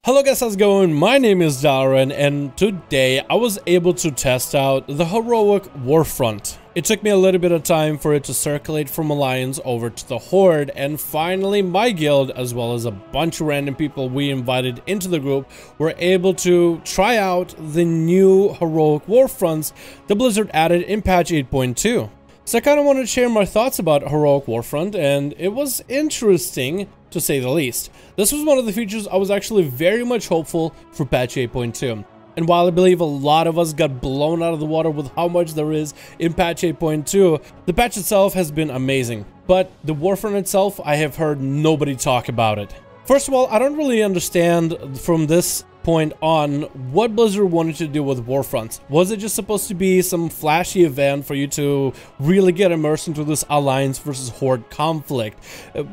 Hello guys, how's it going? My name is Dalaran, and today I was able to test out the heroic Warfront. It took me a little bit of time for it to circulate from Alliance over to the Horde, and finally my guild, as well as a bunch of random people we invited into the group, were able to try out the new heroic Warfronts that Blizzard added in patch 8.2. So I kind of wanted to share my thoughts about heroic Warfront, and it was interesting to say the least. This was one of the features I was actually very much hopeful for patch 8.2. And while I believe a lot of us got blown out of the water with how much there is in patch 8.2, the patch itself has been amazing. But the Warfront itself, I have heard nobody talk about it. First of all, I don't really understand from this point on what Blizzard wanted to do with Warfronts. Was it just supposed to be some flashy event for you to really get immersed into this Alliance versus Horde conflict?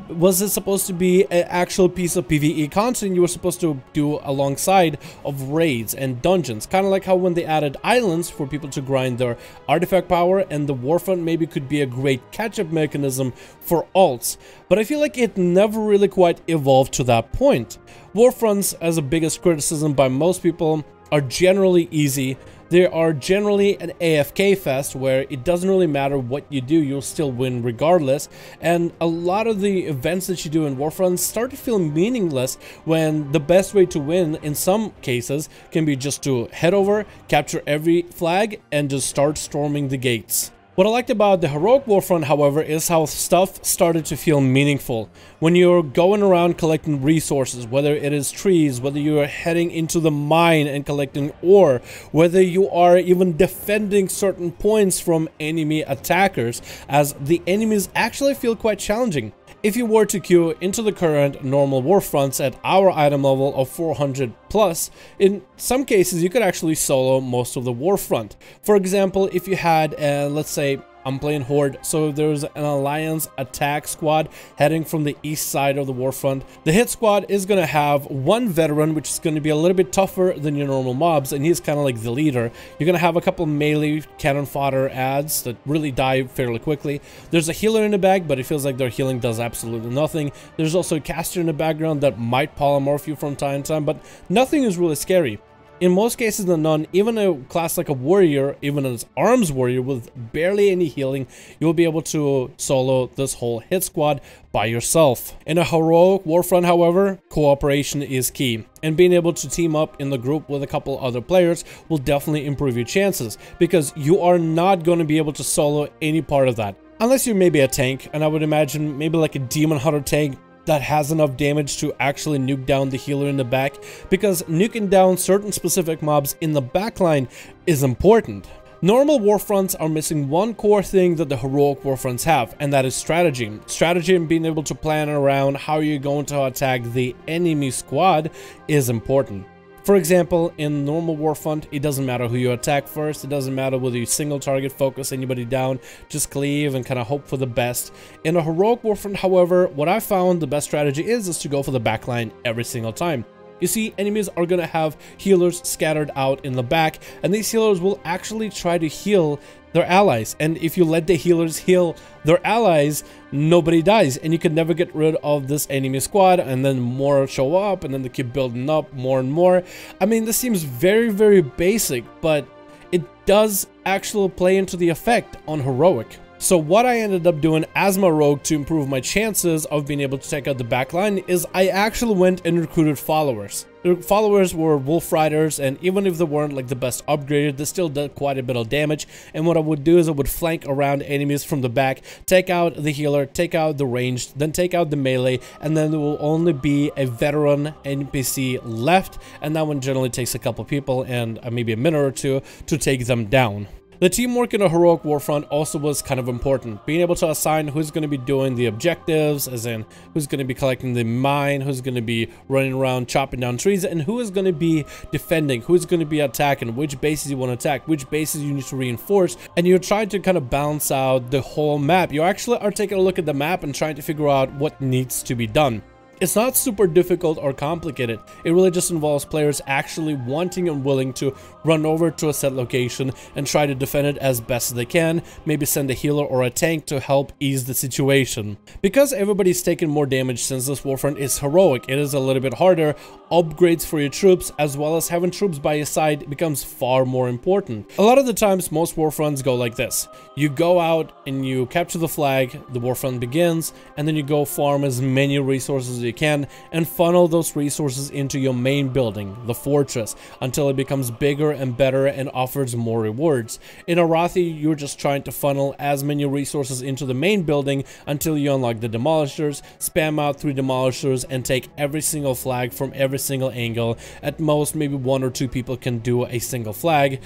Was it supposed to be an actual piece of PvE content you were supposed to do alongside of raids and dungeons? Kind of like how when they added islands for people to grind their artifact power, and the Warfront maybe could be a great catch-up mechanism for alts. But I feel like it never really quite evolved to that point. Warfronts, as a biggest criticism by most people, are generally easy. They are generally an AFK fest where it doesn't really matter what you do, you'll still win regardless. And a lot of the events that you do in Warfronts start to feel meaningless when the best way to win in some cases can be just to head over, capture every flag, and just start storming the gates. What I liked about the heroic Warfront, however, is how stuff started to feel meaningful. When you're going around collecting resources, whether it is trees, whether you are heading into the mine and collecting ore, whether you are even defending certain points from enemy attackers, as the enemies actually feel quite challenging. If you were to queue into the current normal Warfronts at our item level of 400 plus, in some cases you could actually solo most of the Warfront. For example, if you had, let's say, I'm playing Horde, so there's an Alliance attack squad heading from the east side of the Warfront. The hit squad is going to have one veteran, which is going to be a little bit tougher than your normal mobs, and he's kind of like the leader. You're going to have a couple melee cannon fodder adds that really die fairly quickly. There's a healer in the back, but it feels like their healing does absolutely nothing. There's also a caster in the background that might polymorph you from time to time, but nothing is really scary. In most cases than none, even a class like a warrior, even an arms warrior with barely any healing, you'll be able to solo this whole hit squad by yourself. In a heroic Warfront, however, cooperation is key, and being able to team up in the group with a couple other players will definitely improve your chances, because you are not going to be able to solo any part of that. Unless you're maybe a tank, and I would imagine maybe like a Demon Hunter tank that has enough damage to actually nuke down the healer in the back, because nuking down certain specific mobs in the backline is important. Normal Warfronts are missing one core thing that the heroic Warfronts have, and that is strategy. Strategy and being able to plan around how you're going to attack the enemy squad is important. For example, in normal Warfront, it doesn't matter who you attack first, it doesn't matter whether you single target focus anybody down, just cleave and kind of hope for the best. In a heroic Warfront, however, what I found the best strategy is to go for the backline every single time. You see, enemies are going to have healers scattered out in the back, and these healers will actually try to heal their allies. And if you let the healers heal their allies, nobody dies, and you can never get rid of this enemy squad, and then more show up, and then they keep building up more and more. I mean, this seems very, very basic, but it does actually play into the effect on heroic. So what I ended up doing as my rogue to improve my chances of being able to take out the backline is I actually went and recruited followers. The followers were wolf riders, and even if they weren't like the best upgraded, they still did quite a bit of damage. And what I would do is I would flank around enemies from the back, take out the healer, take out the ranged, then take out the melee, and then there will only be a veteran NPC left, and that one generally takes a couple people and maybe a minute or two to take them down. The teamwork in a heroic Warfront also was kind of important. Being able to assign who's going to be doing the objectives, as in who's going to be collecting the mine, who's going to be running around chopping down trees, and who is going to be defending, who's going to be attacking, which bases you want to attack, which bases you need to reinforce, and you're trying to kind of balance out the whole map. You actually are taking a look at the map and trying to figure out what needs to be done. It's not super difficult or complicated. It really just involves players actually wanting and willing to run over to a set location and try to defend it as best as they can, maybe send a healer or a tank to help ease the situation. Because everybody's taken more damage since this Warfront is heroic, it is a little bit harder upgrades for your troops, as well as having troops by your side becomes far more important. A lot of the times, most Warfronts go like this. You go out and you capture the flag, the Warfront begins, and then you go farm as many resources as you can and funnel those resources into your main building, the fortress, until it becomes bigger and better and offers more rewards. In Arathi, you're just trying to funnel as many resources into the main building until you unlock the demolishers, spam out 3 demolishers, and take every single flag from every single angle. At most, maybe 1 or 2 people can do a single flag,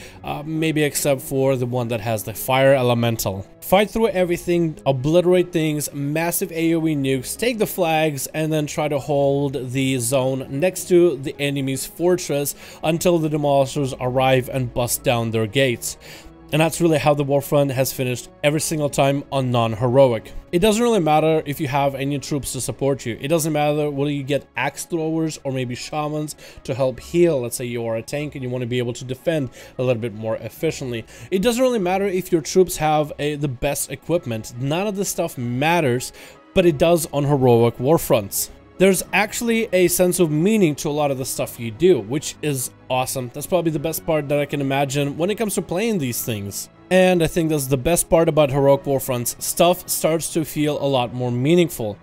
maybe except for the one that has the fire elemental. Fight through everything, obliterate things, massive AoE nukes, take the flags, and then try to hold the zone next to the enemy's fortress until the demolishers arrive and bust down their gates. And that's really how the Warfront has finished every single time on non-heroic. It doesn't really matter if you have any troops to support you. It doesn't matter whether you get axe throwers or maybe shamans to help heal. Let's say you are a tank and you want to be able to defend a little bit more efficiently. It doesn't really matter if your troops have the best equipment. None of this stuff matters, but it does on heroic Warfronts. There's actually a sense of meaning to a lot of the stuff you do, which is awesome. That's probably the best part that I can imagine when it comes to playing these things. And I think that's the best part about heroic Warfronts. Stuff starts to feel a lot more meaningful.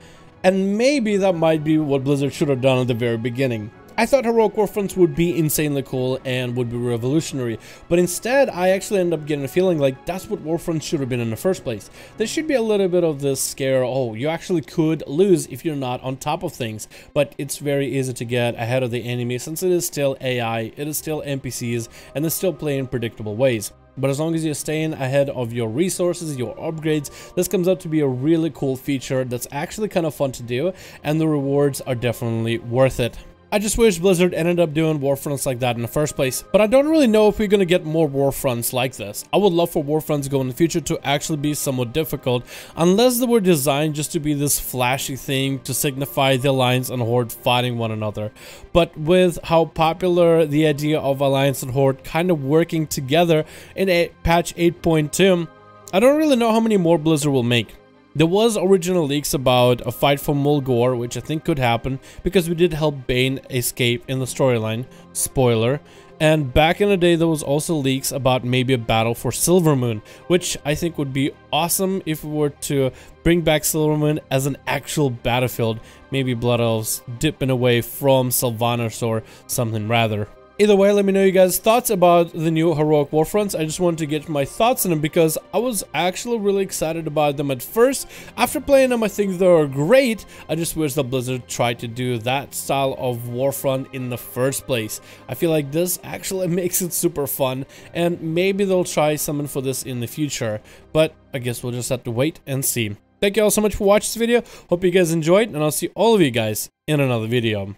And maybe that might be what Blizzard should have done at the very beginning. I thought heroic Warfronts would be insanely cool and would be revolutionary, but instead I actually ended up getting a feeling like that's what Warfronts should have been in the first place. There should be a little bit of this scare, oh, you actually could lose if you're not on top of things, but it's very easy to get ahead of the enemy since it is still AI, it is still NPCs, and they still play in predictable ways. But as long as you're staying ahead of your resources, your upgrades, this comes out to be a really cool feature that's actually kind of fun to do, and the rewards are definitely worth it. I just wish Blizzard ended up doing Warfronts like that in the first place, but I don't really know if we're gonna get more Warfronts like this. I would love for Warfronts to go in the future to actually be somewhat difficult, unless they were designed just to be this flashy thing to signify the Alliance and Horde fighting one another. But with how popular the idea of Alliance and Horde kind of working together in patch 8.2, I don't really know how many more Blizzard will make. There was original leaks about a fight for Mulgore, which I think could happen because we did help Bane escape in the storyline. Spoiler. And back in the day, there was also leaks about maybe a battle for Silvermoon, which I think would be awesome if we were to bring back Silvermoon as an actual battlefield. Maybe Blood Elves dipping away from Sylvanas or something rather. Either way, let me know you guys' thoughts about the new heroic Warfronts. I just wanted to get my thoughts on them because I was actually really excited about them at first. After playing them, I think they're great. I just wish that Blizzard tried to do that style of Warfront in the first place. I feel like this actually makes it super fun, and maybe they'll try something for this in the future. But I guess we'll just have to wait and see. Thank you all so much for watching this video. Hope you guys enjoyed, and I'll see all of you guys in another video.